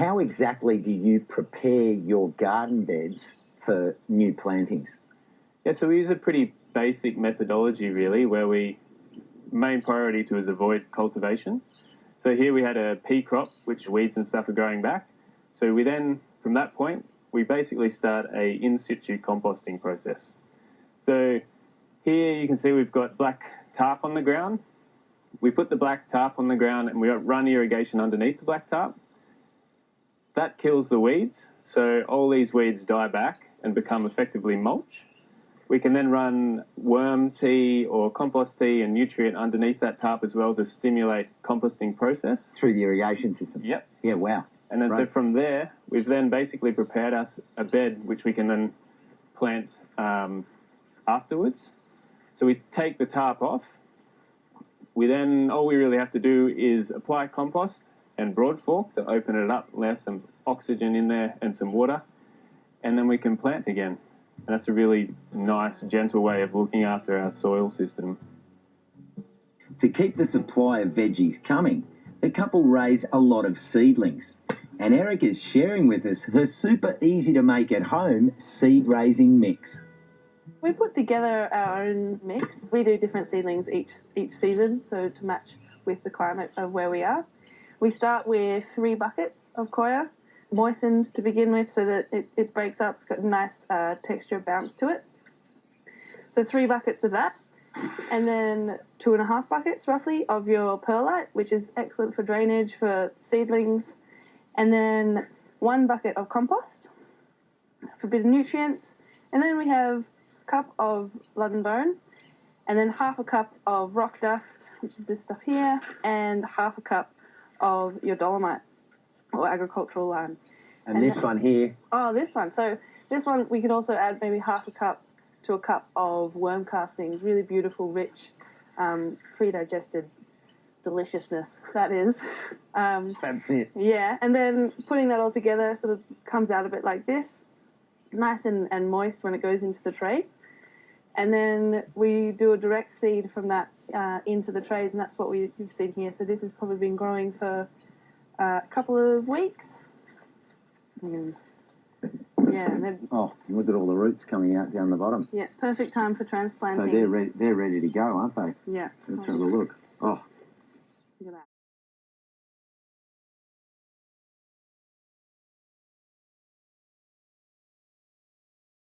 How exactly do you prepare your garden beds for new plantings? Yeah, so we use a pretty basic methodology, really, where main priority is avoid cultivation. So here we had a pea crop, which weeds and stuff are growing back. So we then, from that point, we basically start a in-situ composting process. So here you can see we've got black tarp on the ground. We put the black tarp on the ground and we run irrigation underneath the black tarp. That kills the weeds, so all these weeds die back and become effectively mulch. We can then run worm tea or compost tea and nutrient underneath that tarp as well to stimulate composting process. Through the irrigation system? Yep. Yeah, wow. And then so from there, we've then basically prepared us a bed which we can then plant afterwards. So we take the tarp off. All we really have to do is apply compost and broad fork to open it up, allow some oxygen in there and some water, and then we can plant again. And that's a really nice, gentle way of looking after our soil system. To keep the supply of veggies coming, the couple raise a lot of seedlings. And Erika's sharing with us her super easy to make at home seed raising mix. We put together our own mix. We do different seedlings each season, so to match with the climate of where we are. We start with 3 buckets of coir, moistened to begin with so that it breaks up. It's got a nice texture bounce to it. So 3 buckets of that, and then 2.5 buckets roughly of your perlite, which is excellent for drainage for seedlings, and then 1 bucket of compost for a bit of nutrients, and then we have a cup of blood and bone, and then 1/2 cup of rock dust, which is this stuff here, and 1/2 cup of your dolomite or agricultural lime. And this one here? Oh, this one. So this one we could also add maybe 1/2 cup to a cup of worm castings. Really beautiful, rich, pre-digested deliciousness, that is. That's it. Yeah, and then putting that all together sort of comes out a bit like this, nice and moist when it goes into the tray. And then we do a direct seed from that into the trays, and that's what we've seen here. So this has probably been growing for a couple of weeks. Yeah. Oh, look at all the roots coming out down the bottom. Yeah, perfect time for transplanting. So they're ready to go, aren't they? Yeah. Let's have a look. Oh,